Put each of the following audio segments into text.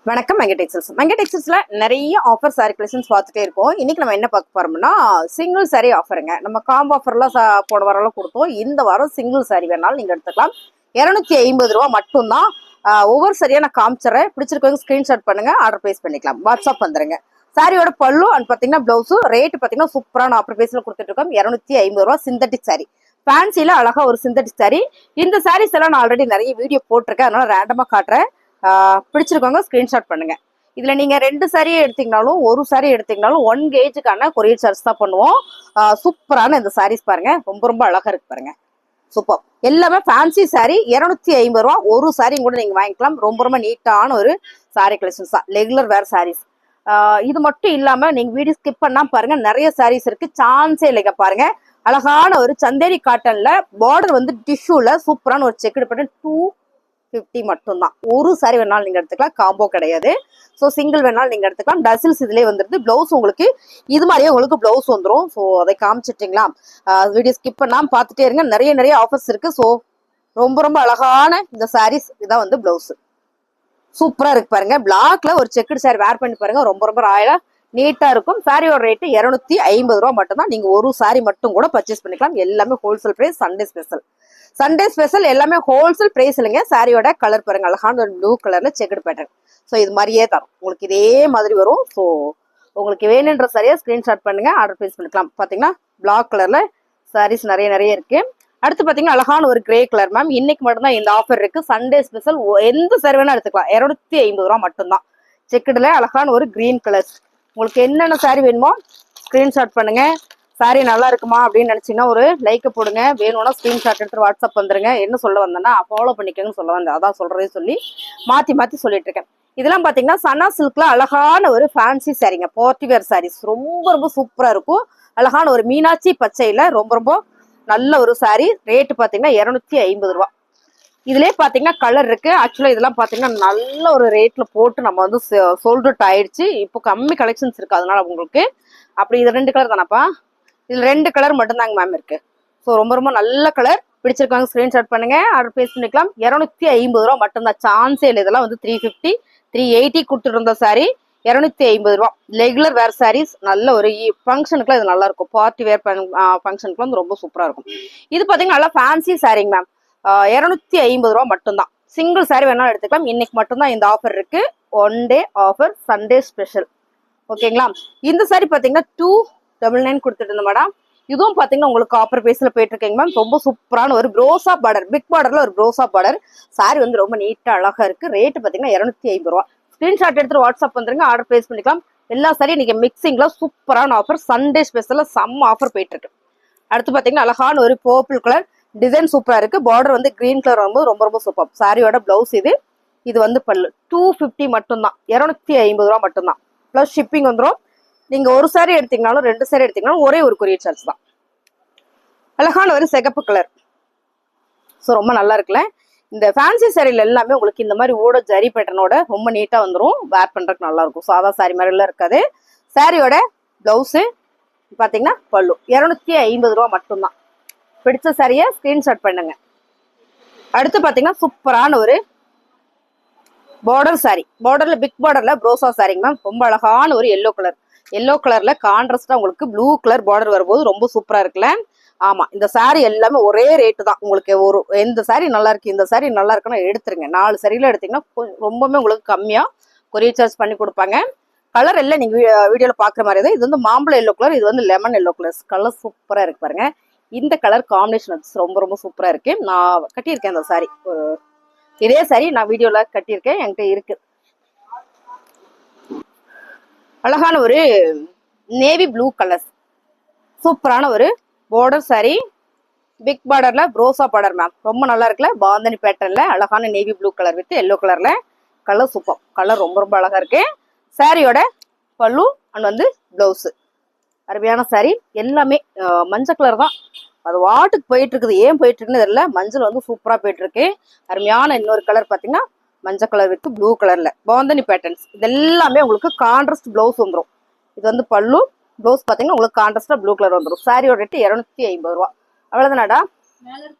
வணக்கம் மங்க டெக்ஸ்டைல்ஸ். மங்க டெக்ஸ்டைல்ஸ்ல நிறைய ஆஃபர் சாரி கலெக்ஷன்ஸ் பார்த்துட்டே இருக்கோம். இன்னைக்கு நம்ம என்ன பார்க்க போறோம்னா சிங்கிள் சாரி ஆஃபருங்க. நம்ம காம்போ ஆஃபர்லாம் போன வாரம் கொடுத்தோம். இந்த வாரம் சிங்கிள் சாரி வேணாலும் நீங்க எடுத்துக்கலாம். 250 ரூபா மட்டும்தான். ஒவ்வொரு சரியா நான் காமிச்சிடறேன். பிடிச்சிருக்கவங்க ஸ்கிரீன்ஷாட் பண்ணுங்க, ஆர்டர் பிளேஸ் பண்ணிக்கலாம். வாட்ஸ்அப் வந்துருங்க. சாரியோட பல்லு அண்ட் பாத்தீங்கன்னா பிளவுஸும் ரேட் பாத்தீங்கன்னா சூப்பரான ஆஃபர் பேஸ்ல கொடுத்துட்டு இருக்கோம். 250 ரூபா சிந்தட்டிக் சாரி. ஃபேன்சில அழகா ஒரு சிந்தட்டிக் சாரி. இந்த சாரீஸ் எல்லாம் நான் ஆல்ரெடி நிறைய வீடியோ போட்டிருக்கேன், அதனால ரேண்டமா காட்டுறேன். பிடிச்சிருக்கவங்க ஸ்கிரீன்ஷாட் பண்ணுங்க. இதுல நீங்க 2 சாரியே எடுத்தீங்கனாலும் ஒரு சாரி எடுத்தீங்கனாலும் 1 கேஜுக்கான கொரியர் சார்ஜ் தான் பண்ணுவோம். சூப்பரான இந்த சாரீஸ் பாருங்க, ரொம்ப ரொம்ப அழகா இருக்கு பாருங்க. சூப்பர். எல்லாமே ஃபேன்சி சாரி. 250 ரூபா ஒரு சாரியும் கூட நீங்க வாங்கிக்கலாம். ரொம்ப ரொம்ப நீட்டான ஒரு சாரி கலெக்ஷன்ஸ் தான், ரெகுலர் வேர் சாரீஸ். இது மட்டும் இல்லாம நீங்க வீடியோ ஸ்கிப் பண்ணா பாருங்க, நிறைய சாரீஸ் இருக்கு, சான்ஸே இல்லைங்க. பாருங்க, அழகான ஒரு சந்தேரி காட்டன்ல பார்டர் வந்து டிஷ்யூல சூப்பரான ஒரு செக்குடு பேட்டர்ன் 250 மட்டும்தான். ஒரு சாரி வேணாலும் நீங்க எடுத்துக்கலாம், காம்போ கிடையாது. ஸோ சிங்கிள் வேணாலும் நீங்க எடுத்துக்கலாம். டசில்ஸ் இதுலேயே வந்துருது. பிளவுஸ் உங்களுக்கு இது மாதிரியே உங்களுக்கு பிளவுஸ் வந்துடும். ஸோ அதை காமிச்சிட்டிங்களா? வீடியோ ஸ்கிப் பண்ணாமல் பார்த்துட்டே இருங்க, நிறைய நிறைய ஆஃபர்ஸ் இருக்கு. ஸோ ரொம்ப ரொம்ப அழகான இந்த சாரீஸ் இதான் வந்து பிளவுஸ். சூப்பரா இருக்கு பாருங்க. பிளாக்ல ஒரு செக்குடு சாரி வேர் பண்ணி பாருங்க, ரொம்ப ரொம்ப ராயலா நீட்டா இருக்கும். சாரியோட ரேட்டு 250 ரூபா மட்டும் தான். நீங்க ஒரு சாரி மட்டும் கூட பர்ச்சேஸ் பண்ணிக்கலாம். எல்லாமே wholesale price. Sunday special. Sunday special எல்லாமே ஹோல்சேல் பிரைஸ் இல்லைங்க. சாரியோட கலர் பாருங்க, அழகான ஒரு ப்ளூ கலர்ல செக்குடு பேட்டர்ன். ஸோ இது மாதிரியே தரும் உங்களுக்கு, இதே மாதிரி வரும். ஸோ உங்களுக்கு வேணுன்ற சாரியா ஸ்கிரீன்ஷாட் பண்ணுங்க, ஆர்டர் பிளேஸ் பண்ணிக்கலாம். பாத்தீங்கன்னா பிளாக் கலர்ல சாரீஸ் நிறைய நிறைய இருக்கு. அடுத்து பாத்தீங்கன்னா அழகான ஒரு கிரே கலர். மேம் இன்னைக்கு மட்டும்தான் இந்த ஆஃபர் இருக்கு. Sunday special. எந்த சாரி வேணா எடுத்துக்கலாம். 250 ரூபா மட்டும்தான். செக்குடுல அழகான ஒரு கிரீன் கலர். உங்களுக்கு என்னென்ன சாரி வேணுமோ ஸ்கிரீன்ஷாட் பண்ணுங்க. சாரி நல்லா இருக்குமா அப்படின்னு நினைச்சீங்கன்னா ஒரு லைக் போடுங்க. வேணும்னா ஸ்கிரீன்ஷாட் எடுத்து வாட்ஸ்அப் வந்துருங்க. என்ன சொல்ல வந்தேன்னா ஃபாலோ பண்ணிக்கோங்கன்னு சொல்ல வந்தேன், அதான் சொல்றதே சொல்லி மாத்தி மாத்தி சொல்லிட்டு இருக்கேன். இதெல்லாம் பாத்தீங்கன்னா சனா சில்க்ல அழகான ஒரு ஃபேன்சி சாரிங்க, பார்ட்டி வேர் சாரீஸ். ரொம்ப ரொம்ப சூப்பரா இருக்கும். அழகான ஒரு மீனாட்சி பச்சையில ரொம்ப ரொம்ப நல்ல ஒரு சாரி. ரேட்டு பாத்தீங்கன்னா 250 ரூபா. இதுலயே பாத்தீங்கன்னா கலர் இருக்கு. ஆக்சுவலா இதெல்லாம் பாத்தீங்கன்னா நல்ல ஒரு ரேட்ல போட்டு நம்ம வந்து சோல்ட் அவுட் ஆயிடுச்சு. இப்போ கம்மி கலெக்ஷன்ஸ் இருக்கு, அதனால உங்களுக்கு அப்படி. இது 2 கலர் தானப்பா? இதுல 2 கலர் மட்டும்தாங்க மேம் இருக்கு. ஸோ ரொம்ப ரொம்ப நல்ல கலர். பிடிச்சிருக்காங்க ஸ்கிரீன்ஷாட் பண்ணுங்க, ஆர்டர் பிளேஸ் பண்ணிக்கலாம். 250 ரூபா மட்டும்தான். சான்ஸே இல்லை. இதெல்லாம் வந்து 350 380 கொடுத்துட்டு இருந்த சாரி 250 ரூபா. Regular wear saris. நல்ல ஒரு ஃபங்க்ஷனுக்குலாம் இது நல்லா இருக்கும். பார்ட்டி வேர் ஃபங்க்ஷனுக்குலாம் வந்து ரொம்ப சூப்பரா இருக்கும். இது பாத்தீங்கன்னா நல்லா ஃபேன்சி சாரிங்க மேம். 250 ரூபா மட்டும்தான். சிங்கிள் சாரி வேணாலும் எடுத்துக்கலாம். இன்னைக்கு மட்டும்தான் இந்த ஆஃபர் இருக்கு. 1 டே ஆஃபர், சண்டே ஸ்பெஷல். ஓகேங்களா? இந்த சாரி பாத்தீங்கன்னா 299 கொடுத்துட்டு இருந்தேன் மேடம். இதுவும் பாத்தீங்கன்னா உங்களுக்கு ஆஃபர் பேஸ்ல போயிட்டு இருக்கீங்க மேம். ரொம்ப சூப்பரான ஒரு ப்ரோசா பார்டர், பிக் பார்டர்ல ஒரு ப்ரோசா பார்டர் சாரி வந்து ரொம்ப நீட்டா அழகா இருக்கு. ரேட்டு பாத்தீங்கன்னா 250 ரூபா. ஸ்கிரீன்ஷாட் எடுத்து வாட்ஸ்அப் வந்துருங்க, ஆர்டர் பிளேஸ் பண்ணிக்கலாம். எல்லா சாரியும் இன்னைக்கு மிக்சிங்ல சூப்பரான ஆஃபர், சண்டே ஸ்பெஷல்ல செம்ம ஆஃபர் போயிட்டு இருக்கு. அடுத்து பாத்தீங்கன்னா அழகான ஒரு பர்பிள் கலர் டிசைன் சூப்பரா இருக்கு. பார்டர் வந்து கிரீன் கலர் வரும்போது ரொம்ப ரொம்ப சூப்பர். சாரியோட பிளவுஸ் இது. இது வந்து பல்லு 250 மட்டும்தான். 250 ரூபா மட்டும்தான். பிளஸ் ஷிப்பிங் வந்துடும். நீங்க ஒரு சாரி எடுத்தீங்கனாலும் 2 சாரி எடுத்தீங்கனாலும் ஒரே ஒரு கொரியர் சார்ஜ் தான். அழகான ஒரு சிகப்பு கலர். ஸோ ரொம்ப நல்லா இருக்குல்ல. இந்த ஃபேன்சி சாரியில எல்லாமே உங்களுக்கு இந்த மாதிரி ஓட ஜரி பேட்டர்னோட ரொம்ப நீட்டா வந்துடும். வேர் பண்றதுக்கு நல்லா இருக்கும். சாதா சாரி மாதிரி எல்லாம் இருக்காது. சாரியோட பிளவுஸு பாத்தீங்கன்னா பல்லு 250 ரூபா மட்டும்தான். பிடிச்ச சாரியை ஸ்கிரீன்ஷாட் பண்ணுங்க. அடுத்து பாத்தீங்கன்னா சூப்பரான ஒரு பார்டர் சாரி. பார்டர்ல பிக் பார்டர்ல ப்ரோசா சாரிங்க மேம். ரொம்ப அழகான ஒரு எல்லோ கலர். எல்லோ கலர்ல கான்ட்ராஸ்டா உங்களுக்கு ப்ளூ கலர் பார்டர் வரும்போது ரொம்ப சூப்பரா இருக்குல்ல. ஆமா, இந்த சாரி எல்லாமே ஒரே ரேட்டு தான். உங்களுக்கு ஒரு எந்த சாரி நல்லா இருக்கு, இந்த சாரி நல்லா இருக்குன்னா எடுத்துருங்க. 4 சாரியில எடுத்தீங்கன்னா ரொம்பவே உங்களுக்கு கம்மியா கொரியர் சார்ஜ் பண்ணி கொடுப்பாங்க. கலர் எல்லாம் நீங்க வீடியோல பாக்குற மாதிரி தான். இது வந்து மாம்பழ எல்லோ கலர், இது வந்து லெமன் எல்லோ கலர். கலர் சூப்பரா இருக்கு பாருங்க. இந்த கலர் காம்பினேஷன் ரொம்ப ரொம்ப சூப்பரா இருக்கு. நான் கட்டியிருக்கேன் இந்த சாரி. ஒரு இதே சாரி நான் வீடியோல கட்டியிருக்கேன், என்கிட்ட இருக்கு. அழகான ஒரு நேவி ப்ளூ கலர், சூப்பரான ஒரு பார்டர் சாரி. பிக் பார்டர்ல ப்ரோசா பார்டர் மேம். ரொம்ப நல்லா இருக்குல்ல. பாந்தனி பேட்டர்ன்ல அழகான navy blue colour with yellow கலர்ல. Colour super. கலர் ரொம்ப ரொம்ப அழகா இருக்கு. சாரியோட பல்லு அண்ட் வந்து பிளவுஸ். அருமையான சாரி. எல்லாமே மஞ்சள் கலர் தான். அது வாட்டுக்கு போயிட்டு இருக்குது. ஏன் போயிட்டு இருக்குன்னு தெரியல. மஞ்சள் வந்து சூப்பரா போயிட்டு இருக்கு. அருமையான இன்னொரு கலர் பாத்தீங்கன்னா மஞ்சள் கலர் வித் ப்ளூ கலர்ல பாந்தனி பேட்டர்ன்ஸ். இது எல்லாமே உங்களுக்கு கான்ட்ராஸ்ட் பிளவுஸ் வந்துடும். இது வந்து பல்லு. பிளவுஸ் பாத்தீங்கன்னா உங்களுக்கு கான்ட்ராஸ்டா ப்ளூ கலர் வந்துடும். சாரியோட ரேட்டு 250 ரூபா. அவ்வளவுதானாடா?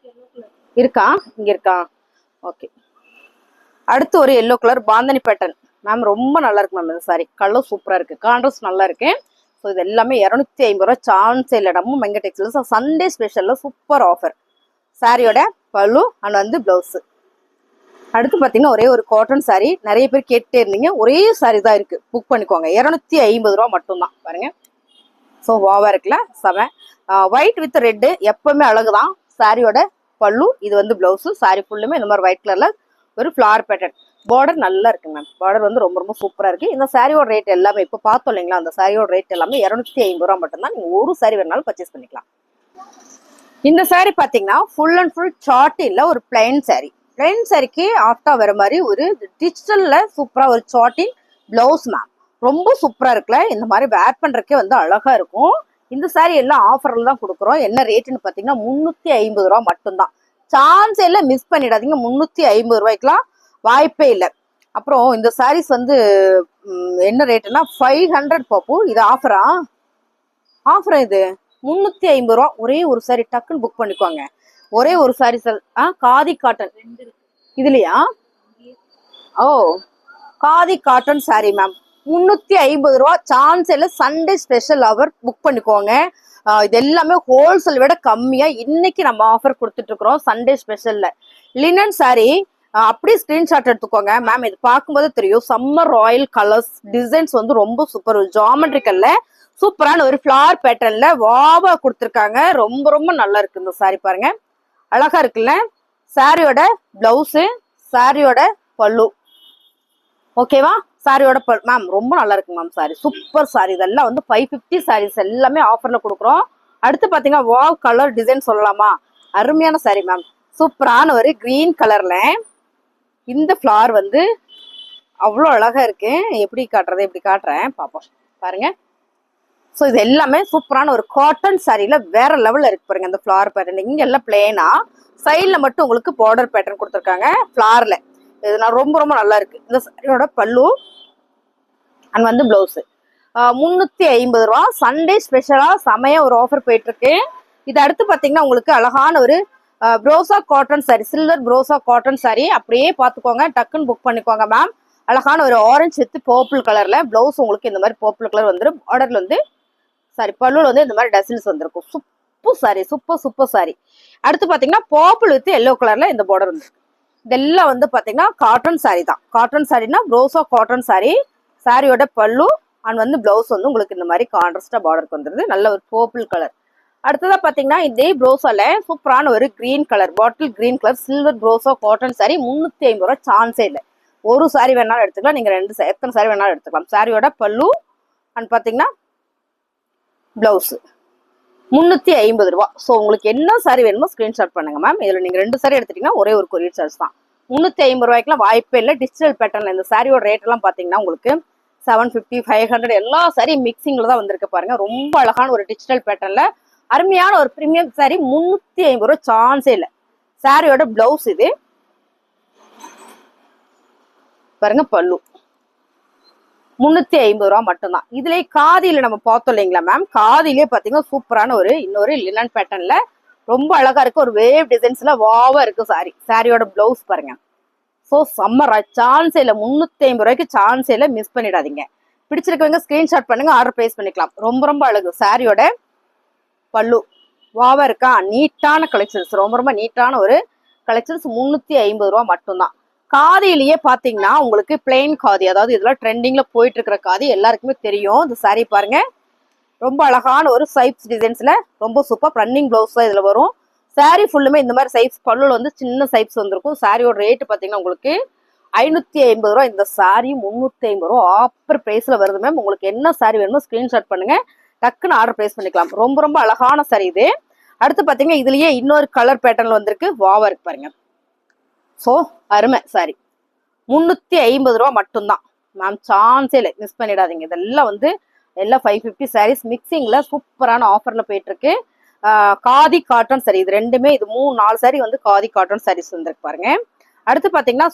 இருக்கா? இங்க இருக்கா? ஓகே. அடுத்து ஒரு yellow colour bandhani pattern. Ma'am ரொம்ப நல்லா இருக்கு மேம் இந்த சாரி. கலர் சூப்பரா இருக்கு, கான்ட்ராஸ்ட் நல்லா இருக்கு. ஸோ இது எல்லாமே 250 ரூபா, சான்ஸே இல்லை. நம்ம மெங்க டெக்ஸ்டைல்ஸ் சண்டே ஸ்பெஷல்ல சூப்பர் ஆஃபர். சாரியோட பல்லு அண்ட் வந்து பிளவுஸ். அடுத்து பார்த்தீங்கன்னா ஒரே ஒரு காட்டன் சாரி, நிறைய பேர் கேட்டே இருந்தீங்க. ஒரே சாரி தான் இருக்கு, புக் பண்ணிக்கோங்க. 250 ரூபா மட்டும்தான். பாருங்க, ஸோ வாவா இருக்குல்ல, செவன். ஒயிட் வித் ரெட்டு எப்பவுமே அழகுதான். சாரியோட பல்லு, இது வந்து பிளவுஸ். சாரி ஃபுல்லுமே இந்த மாதிரி ஒயிட் கலர்ல ஒரு ஃபிளார் பேட்டர்ன். பார்டர் நல்லா இருக்கு மேம். பார்டர் வந்து ரொம்ப ரொம்ப சூப்பரா இருக்கு. இந்த சாரியோட ரேட் எல்லாமே இப்போ பார்த்தோம் இல்லைங்களா, அந்த சாரியோட ரேட் எல்லாமே 250 ரூபா மட்டும்தான். நீங்க ஒரு சாரி வேணாலும் பர்ச்சேஸ் பண்ணிக்கலாம். இந்த சாரி பாத்தீங்கன்னா ஃபுல் அண்ட் ஃபுல் சார்ட் இல்ல, ஒரு பிளைன் சாரி. பிளைன் சாரிக்கு ஆஃப்டா வர மாதிரி ஒரு டிஜிட்டல்ல சூப்பரா ஒரு சார்ட்டிங் பிளவுஸ் மேம். ரொம்ப சூப்பரா இருக்குல்ல. இந்த மாதிரி வேர் பண்றதுக்கே வந்து அழகா இருக்கும். இந்த சாரி எல்லாம் ஆஃபர்ல தான் கொடுக்குறோம். என்ன ரேட்டுன்னு பாத்தீங்கன்னா 350 ரூபா மட்டும்தான். சான்ஸ் எல்லாம் மிஸ் பண்ணிடாதீங்க. 350 ரூபாய்க்குலாம் வாய்ப்பே இல்லை. அப்புறம் இந்த சாரீஸ் வந்து என்ன ரேட்டுன்னா 500 பாப்பு. இது ஆஃபரா? ஆஃபரா இது 350 ரூபா. ஒரே ஒரு சாரி டக்குன்னு புக் பண்ணிக்குவாங்க. ஒரே ஒரு சாரி காதி காட்டன் இதுலயா? ஓ, காதி காட்டன் சாரி மேம், 350 ரூபா. சான்ஸ் இல்லை. சண்டே ஸ்பெஷல் ஆஃபர், புக் பண்ணிக்கோங்க. இது எல்லாமே ஹோல்சேல் விட கம்மியா இன்னைக்கு நம்ம ஆஃபர் கொடுத்துட்டு இருக்கிறோம் சண்டே ஸ்பெஷல்ல. லினன் சாரி அப்படியே ஸ்கிரீன்ஷாட் எடுத்துக்கோங்க மேம். இது பார்க்கும்போது தெரியும், சம்மர் ராயல் கலர்ஸ், டிசைன்ஸ் வந்து ரொம்ப சூப்பர். ஜாமெட்ரிக்கல்ல சூப்பரான ஒரு ஃபிளார் பேட்டர்ன்ல வாவா கொடுத்துருக்காங்க. ரொம்ப ரொம்ப நல்லா இருக்கு இந்த சாரி. பாருங்க, அழகா இருக்குல்ல. சாரியோட பிளவுஸ், சாரியோட பல்லு. ஓகேவா? சாரியோட மேம் ரொம்ப நல்லா இருக்கு மேம். Sorry super sorry. இதெல்லாம் வந்து 550 சாரீஸ் எல்லாமே ஆஃபர்ல கொடுக்குறோம். அடுத்து பாத்தீங்கன்னா வாவ் கலர் டிசைன் சொல்லலாமா, அருமையான சாரி மேம். சூப்பரான ஒரு கிரீன் கலர்ல இந்த ஃபிளார் வந்து அவ்வளோ அழகா இருக்கு. எப்படி காட்டுறது, எப்படி காட்டுறேன் பாப்போம். பாருங்க, ஸோ இது எல்லாமே சூப்பரான ஒரு காட்டன் சாரியில வேற லெவல்ல இருக்கு. பாருங்க இந்த ஃபிளார் பேட்டர்ன். இங்க எல்லாம் பிளேனா, சைட்ல மட்டும் உங்களுக்கு பார்டர் பேட்டர்ன் கொடுத்துருக்காங்க ஃபிளார்ல. இது நான் ரொம்ப ரொம்ப நல்லா இருக்கு. இந்த சாரியோட பல்லு அண்ட் வந்து பிளவுஸ் 350 ரூபா. சண்டே ஸ்பெஷலா செமையா ஒரு ஆஃபர் போயிட்டு இருக்கு. இது அடுத்து பாத்தீங்கன்னா உங்களுக்கு அழகான ஒரு ப்ரோசா காட்டன் சாரி, சில்வர் ப்ரோசா காட்டன் சாரி. அப்படியே பாத்துக்கோங்க, டக்குன்னு புக் பண்ணிக்கோங்க மேம். அழகான ஒரு ஆரஞ்சு வித் பர்பிள் கலர்ல பிளவுஸ். உங்களுக்கு இந்த மாதிரி பர்பிள் கலர் வந்துடும். பார்டர்ல வந்து சாரி பல்லுல வந்து இந்த மாதிரி டசில்ஸ் வந்திருக்கும். Super sorry, super super sorry. அடுத்து பாத்தீங்கன்னா பர்பிள் வித் எல்லோ கலர்ல இந்த பார்டர் வந்து. இதெல்லாம் வந்து பாத்தீங்கன்னா காட்டன் சாரி தான். காட்டன் சாரினா ப்ரோசா காட்டன் சாரி. சாரியோட பல்லு அண்ட் வந்து பிளவுஸ் வந்து உங்களுக்கு இந்த மாதிரி கான்ட்ராஸ்டா பார்டருக்கு வந்துருது. நல்ல ஒரு பர்பிள் கலர். அடுத்ததா பாத்தீங்கன்னா இதே ப்ரோசால சூப்பரான ஒரு green colour, bottle green colour silver ப்ரோசா காட்டன் சாரி. 350 ரூபா. சான்ஸே இல்லை. ஒரு சாரி வேணாலும் எடுத்துக்கலாம். நீங்க எத்தனை சாரி வேணாலும் எடுத்துக்கலாம். சாரியோட பல்லு அண்ட் பாத்தீங்கன்னா பிளவுஸ் 350 ரூபா. ஸோ உங்களுக்கு என்ன சாரி வேணுமோ ஸ்கிரீன்ஷாட் பண்ணுங்க மேம். இதுல நீங்க 2 சாரி எடுத்துட்டீங்கன்னா ஒரே ஒரு கொரியர் சார்ஜ் தான். 350 ரூபாய்க்குலாம் வாய்ப்பே இல்லை. டிஜிட்டல் பேட்டர்ல இந்த சாரியோட ரேட் எல்லாம் பாத்தீங்கன்னா உங்களுக்கு 750, 500 எல்லா சாரி மிக்சிங்ல தான் வந்திருக்கு. பாருங்க, ரொம்ப அழகான ஒரு டிஜிட்டல் பேட்டர்ல அருமையான ஒரு பிரீமியம் சாரி. 350 ரூபா. சான்ஸே இல்லை. சாரியோட பிளவுஸ் இது. பாருங்க பல்லு 350 ரூபா மட்டும்தான். இதுலயே காதியில நம்ம பார்த்தோம் இல்லைங்களா மேம், காதிலே பாத்தீங்கன்னா சூப்பரான ஒரு இன்னொரு லினன் பேட்டர்ன்ல ரொம்ப அழகா இருக்கு. ஒரு வேவ் டிசைன்ஸ்ல வாவா இருக்கு சாரி. சாரியோட பிளவுஸ் பாருங்க. ஸோ சம்மர் சான்ஸ் இல்லை. 350 ரூபாய்க்கு சான்ஸ் இல்லை. மிஸ் பண்ணிடாதீங்க. பிடிச்சிருக்கவங்க ஸ்கிரீன்ஷாட் பண்ணுங்க, ஆர்டர் பிளேஸ் பண்ணிக்கலாம். ரொம்ப ரொம்ப அழகு. சாரியோட பல்லு வாவா இருக்கா. நீட்டான கலெக்ஷன்ஸ், ரொம்ப ரொம்ப நீட்டான ஒரு கலெக்ஷன்ஸ். 350 ரூபா மட்டும்தான். காதிலேயே பாத்தீங்கன்னா உங்களுக்கு பிளெயின் காதி, அதாவது இதெல்லாம் ட்ரெண்டிங்ல போயிட்டு இருக்கிற காதி எல்லாருக்குமே தெரியும். இந்த சாரி பாருங்க, ரொம்ப அழகான ஒரு சைப்ஸ் டிசைன்ஸ்ல ரொம்ப சூப்பர் ரன்னிங் பிளவுஸ் தான் இதுல வரும். சாரி ஃபுல்லுமே இந்த மாதிரி சைப்ஸ், பல்லுல வந்து சின்ன சைப்ஸ் வந்திருக்கும். சாரியோட ரேட் பாத்தீங்கன்னா உங்களுக்கு 550 ரூபா. இந்த சாரி 350 ரூபா ஆஃபர் பிரைஸ்ல வருது மேம். உங்களுக்கு என்ன சாரி வேணுமோ ஸ்கிரீன்ஷாட் பண்ணுங்க, டக்குன்னு ஆர்டர் பிளேஸ் பண்ணிக்கலாம். ரொம்ப ரொம்ப அழகான சாரி இது. அடுத்து பாத்தீங்கன்னா இதுலயே இன்னொரு கலர் பேட்டர்ன்ல வந்திருக்கு. வாவா இருக்கு பாருங்க. ஸோ அருமை சாரி. 350 ரூபா மட்டும்தான் மேம். சான்ஸே இல்லை. மிஸ் பண்ணிடாதீங்க. இதெல்லாம் வந்து எல்லாம் 550 சாரீஸ் மிக்சிங்ல சூப்பரான ஆஃபர்ல போயிட்டு இருக்கு. Khadi cotton sorry. இது ரெண்டுமே, இது 3-4 சாரி வந்து காதி காட்டன் சாரீஸ் வந்துருக்கு பாருங்க. அடுத்து பாத்தீங்கன்னா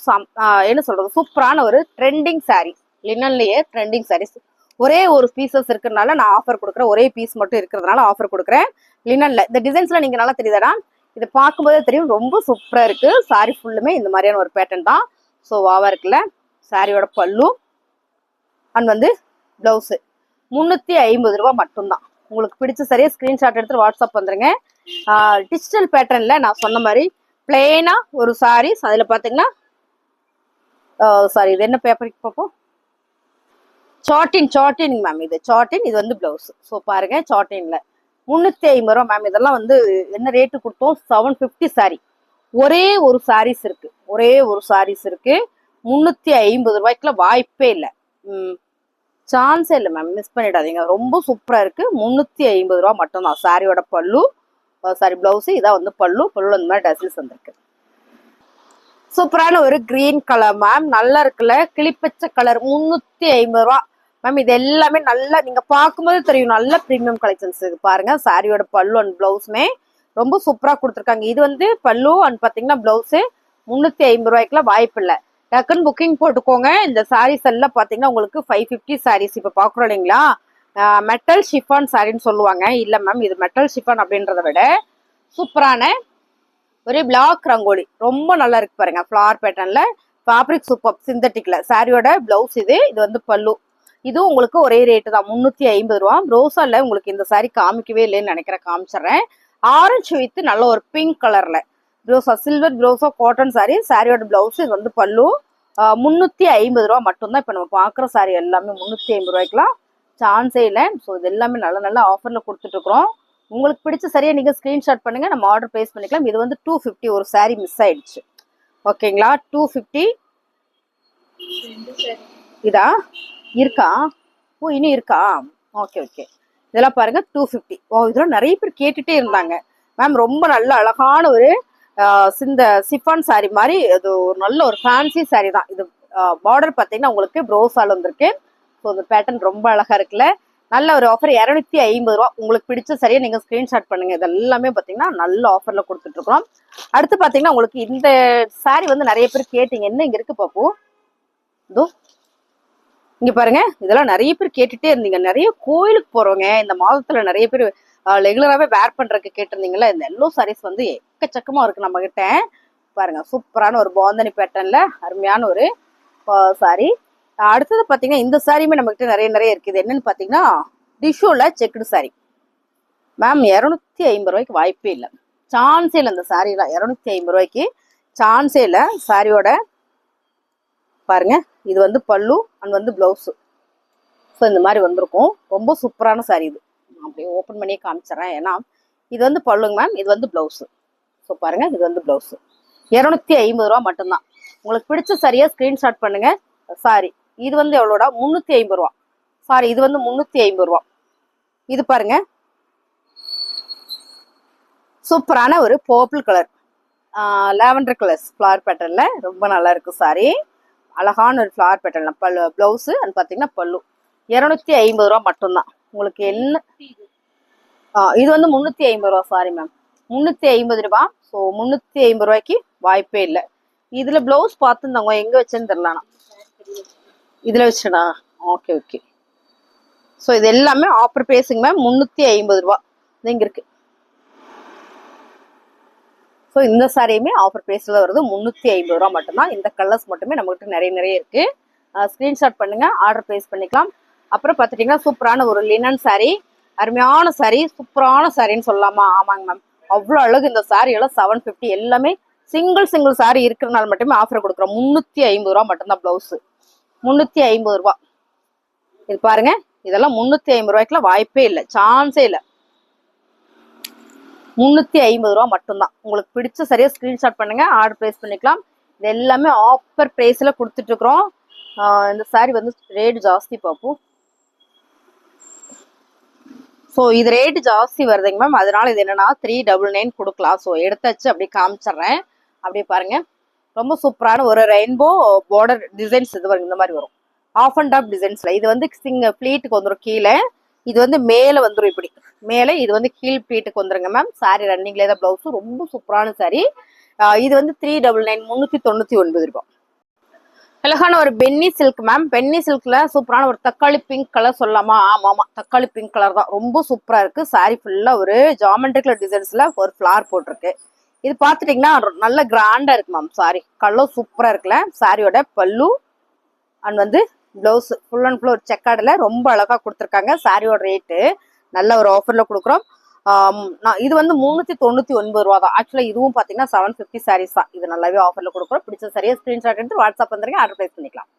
என்ன சொல்றது, சூப்பரான ஒரு ட்ரெண்டிங் சாரி. லினன்லயே ட்ரெண்டிங் சாரீஸ். ஒரே ஒரு பீசஸ் இருக்கிறதுனால நான் ஆஃபர் கொடுக்குறேன். ஒரே பீஸ் மட்டும் இருக்கிறதுனால ஆஃபர் கொடுக்குறேன். லினன்ல இந்த டிசைன்ஸ்ல நீங்க நல்லா தெரியுதாடா, இதை பார்க்கும்போதே தெரியும். ரொம்ப சூப்பரா இருக்கு. சாரி ஃபுல்லுமே இந்த மாதிரியான ஒரு பேட்டர்ன் தான். ஸோ வாவா இருக்குல்ல. சாரியோட பல்லு அண்ட் வந்து பிளவுஸ் 350 ரூபா மட்டும்தான். உங்களுக்கு பிடிச்ச சரியா ஸ்கிரீன்ஷாட் எடுத்து வாட்ஸ்அப் வந்துருங்க. டிஜிட்டல் பேட்டர்ன்ல நான் சொன்ன மாதிரி பிளெயினா ஒரு சாரீஸ், அதுல பாத்தீங்கன்னா சாரி இது என்ன பேப்பருக்கு பார்ப்போம், சாட்டின் மேம். இது சாட்டின், இது வந்து பிளவுஸ். ஸோ பாருங்க சாட்டின்ல 350 ரூபா மேம். இதெல்லாம் வந்து என்ன ரேட்டு கொடுத்தோம், 750 சாரி. ஒரே ஒரு சாரீஸ் இருக்கு, 350 ரூபாய்க்குல வாய்ப்பே இல்லை, சான்ஸே இல்லை மேம். மிஸ் பண்ணிடாதீங்க, ரொம்ப சூப்பரா இருக்கு. 350 ரூபா மட்டும்தான். சாரியோட பல்லு, சாரி பிளவுஸ், இதான் வந்து பல்லு அந்த மாதிரி டசில்ஸ் வந்திருக்கு. சூப்பரான ஒரு கிரீன் கலர் மேம், நல்லா இருக்குல்ல, கிளிப்பச்சை கலர், 350 ரூபா மேம். இது எல்லாமே நல்லா நீங்க பார்க்கும்போது தெரியும், நல்ல ப்ரீமியம் கலெக்ஷன்ஸ். இது பாருங்க, சாரியோட பல்லு அண்ட் பிளவுஸ்மே ரொம்ப சூப்பரா கொடுத்துருக்காங்க. இது வந்து பல்லு அண்ட் பாத்தீங்கன்னா பிளவுஸ் 350 ரூபாய்க்குல வாய்ப்பு இல்லை. டக்குன்னு புக்கிங் போட்டுக்கோங்க. இந்த சாரீஸ் எல்லாம் பாத்தீங்கன்னா உங்களுக்கு 550 சாரீஸ் இப்ப பாக்குறோம் இல்லைங்களா, மெட்டல் ஷிஃபான் சாரின்னு சொல்லுவாங்க. இல்ல மேம், இது மெட்டல் ஷிஃபான் அப்படின்றத விட சூப்பரான ஒரு பிளாக் ரங்கோலி, ரொம்ப நல்லா இருக்கு பாருங்க. ஃபிளவர் பேட்டர்ன்ல, ஃபேப்ரிக் சூப்பர், சிந்தட்டிக்ல. சாரியோட பிளவுஸ் இது வந்து பல்லு. இது உங்களுக்கு ஒரே ரேட்டு தான், 350 ரூபா. ரோசால உங்களுக்கு இந்த சாரி காமிக்கவே இல்லைன்னு நினைக்கிறேன், காமிச்சிடுறேன். ஆரஞ்சு வித் நல்ல ஒரு பிங்க் கலர்ல ப்ரோசா, சில்வர் ப்ரோசா காட்டன் சாரி. சாரியோட பிளவுஸ், இது வந்து பல்லு. 350 ரூபா மட்டும்தான். இப்ப நம்ம பாக்குற சாரி எல்லாமே 350 ரூபாய்க்குலாம் சான்ஸே இல்லை. ஸோ இது எல்லாமே நல்ல நல்ல ஆஃபர்ல கொடுத்துட்டு இருக்கிறோம். உங்களுக்கு பிடிச்ச சரியா நீங்க ஸ்கிரீன்ஷாட் பண்ணுங்க, நம்ம ஆர்டர் பிளேஸ் பண்ணிக்கலாம். இது வந்து 250, ஒரு சாரி மிஸ் ஆயிடுச்சு. ஓகேங்களா, 250. இதா இருக்கா? ஓ, இனி இருக்கா? Okay okay. இதெல்லாம் பாருங்க 250. ஓ, இதெல்லாம் நிறைய பேர் கேட்டுட்டே இருந்தாங்க மேம். ரொம்ப நல்ல அழகான ஒரு இந்த சிஃபான் சாரி மாதிரி, அது ஒரு நல்ல ஒரு ஃபேன்சி சாரி தான். இது பார்டர் பார்த்தீங்கன்னா உங்களுக்கு ப்ரோஸால் வந்திருக்கு. ஸோ இந்த பேட்டர்ன் ரொம்ப அழகா இருக்குல்ல. நல்ல ஒரு ஆஃபர், 250 ரூபா. உங்களுக்கு பிடிச்ச சரியா நீங்க ஸ்கிரீன்ஷாட் பண்ணுங்க. இது எல்லாமே பாத்தீங்கன்னா நல்ல ஆஃபர்ல கொடுத்துட்டு இருக்கோம். அடுத்து பாத்தீங்கன்னா உங்களுக்கு இந்த சாரி வந்து நிறைய பேர் கேட்டீங்க, என்ன இங்க இருக்கு பாப்போ, இதோ இங்க பாருங்க. இதெல்லாம் நிறைய பேர் கேட்டுட்டே இருந்தீங்க. நிறைய கோயிலுக்கு போறவங்க இந்த மாதத்துல நிறைய பேர் ரெகுலராகவே வேர் பண்றதுக்கு கேட்டிருந்தீங்களா. இந்த எல்லோ சாரீஸ் வந்து எக்கச்சக்கமா இருக்கு நம்ம கிட்ட. பாருங்க, சூப்பரான ஒரு பாந்தனி பேட்டர்ன்ல அருமையான ஒரு சாரி. அடுத்தது பாத்தீங்கன்னா இந்த சாரியுமே நம்ம கிட்ட நிறைய இருக்குது. என்னன்னு பாத்தீங்கன்னா டிஷ்யூல செக்குடு சாரி மேம். 250 ரூபாய்க்கு வாய்ப்பே இல்லை, சான்ஸே இல்லை. இந்த சாரியெல்லாம் 250 ரூபாய்க்கு சான்ஸே இல்லை. சாரியோட பாருங்க, இது வந்து பல்லு அண்ட் வந்து பிளவுஸ். ஸோ இந்த மாதிரி வந்திருக்கும். ரொம்ப சூப்பரான சாரி இது. அப்படியே ஓப்பன் பண்ணி காமிச்சிடறேன். ஏன்னா இது வந்து பல்லுங்க மேம், இது வந்து பிளவுஸ். ஸோ பாருங்க, இது வந்து பிளவுஸ். 250 ரூபா மட்டும்தான். உங்களுக்கு பிடிச்ச சரியா ஸ்கிரீன்ஷாட் பண்ணுங்க. சாரி இது வந்து எவ்வளோடா, 350 ரூபா. சாரி இது வந்து 350 ரூபா. இது பாருங்க, சூப்பரான ஒரு purple colour, lavender colours flower பேட்டர்ன்ல ரொம்ப நல்லா இருக்கு சாரி. அழகான ஒரு ஃபிளவர் பேட்டர்ன்ல பல்லு, பிளவுஸ் அண்ட் பாத்தீங்கன்னா பல்லு. 250 ரூபா மட்டும்தான். உங்களுக்கு என்ன, இது வந்து 350 ரூபா. சாரி மேம், 350 ரூபா. ஸோ 350 ரூபாய்க்கு வாய்ப்பே இல்லை. இதுல பிளவுஸ் பார்த்துருந்தாங்க, எங்க வச்சேன்னு தெரியலண்ணா. இதுல வச்சுடா. Okay okay. ஸோ இது எல்லாமே ஆஃபர் பேசுங்க மேம், 350 ரூபா இங்க இருக்கு. ஸோ இந்த சாரியுமே ஆஃபர் பிரைஸ்ல வருது, 350 ரூபா மட்டும்தான். இந்த கலர்ஸ் மட்டுமே நம்மகிட்ட நிறைய இருக்கு. ஸ்கிரீன்ஷாட் பண்ணுங்க, ஆர்டர் பிளேஸ் பண்ணிக்கலாம். அப்புறம் பார்த்துட்டீங்கன்னா சூப்பரான ஒரு லினன் சாரி, அருமையான சாரி, சூப்பரான சாரின்னு சொல்லலாமா? ஆமாங்க மேம், அவ்வளோ அழகு. இந்த சாரி எல்லாம் 750. எல்லாமே சிங்கிள் சாரி இருக்கிறனால மட்டுமே ஆஃபர் கொடுக்குறோம். 350 ரூபா மட்டும்தான் பிளவுஸ், 350 ரூபா. இது பாருங்க, இதெல்லாம் 350 ரூபாய்க்குலாம் வாய்ப்பே இல்லை, சான்ஸே இல்லை. 350 ரூபா மட்டும்தான். உங்களுக்கு பிடிச்ச சரியா ஸ்கிரீன்ஷாட் பண்ணுங்க, ஆர்டர் பிளேஸ் பண்ணிக்கலாம். இது எல்லாமே ஆஃபர் பிரைஸ்ல கொடுத்துட்டு இருக்கிறோம். இந்த சாரி வந்து ரேட் ஜாஸ்தி பார்ப்போம். ஸோ இது ரேட்டு ஜாஸ்தி வருதுங்க மேம், அதனால இது என்னன்னா 399 கொடுக்கலாம். ஸோ எடுத்தாச்சு, அப்படியே காமிச்சிடுறேன். அப்படியே பாருங்க, ரொம்ப சூப்பரான ஒரு ரெயின்போ பார்டர் டிசைன்ஸ் இது வரும். இந்த மாதிரி வரும் ஆஃப் அண்ட் ஆஃப் டிசைன்ஸ்ல. இது வந்து ப்ளீட்டுக்கு வந்துடும் கீழே, இது வந்து மேலே வந்துடும் இப்படி மேலே, இது வந்து கீழ் ப்ளீட்டுக்கு வந்துருங்க மேம். சாரி ரன்னிங்லேயே தான் பிளவுஸ், ரொம்ப சூப்பரான சாரி. இது வந்து 399, 399 ரூபாய். அழகான ஒரு பென்னி சில்க் மேம். பென்னி சில்க்ல சூப்பரான ஒரு தக்காளி பிங்க் கலர் சொல்லலாமா? ஆமா, தக்காளி பிங்க் கலர் தான், ரொம்ப சூப்பரா இருக்கு. சாரி ஃபுல்லா ஒரு ஜாமெட்ரிக்கல் டிசைன்ஸ்ல ஒரு ஃபிளார் போட்டிருக்கு. இது பாத்துட்டீங்கன்னா நல்ல கிராண்டா இருக்கு மேம். சாரி கலர் சூப்பரா இருக்குல்ல. சாரியோட பல்லு அண்ட் வந்து பிளவுஸ் ஃபுல் அண்ட் ஃபுல் செக்கார்டில் ரொம்ப அழகாக கொடுத்துருக்காங்க. சாரியோட ரேட்டு நல்ல ஒரு ஆஃபரில் கொடுக்குறோம். இது வந்து 399 ரூபா தான். ஆக்சுவலாக இதுவும் பார்த்தீங்கன்னா 750 சாரீஸ் தான். இது நல்லாவே ஆஃபரில் கொடுக்குறோம். பிடிச்ச சரியாக ஸ்க்ரீன்ஷாட் எடுத்து வாட்ஸ்அப் வந்துருங்க, ஆர்டர் பிளேஸ் பண்ணிக்கலாம்.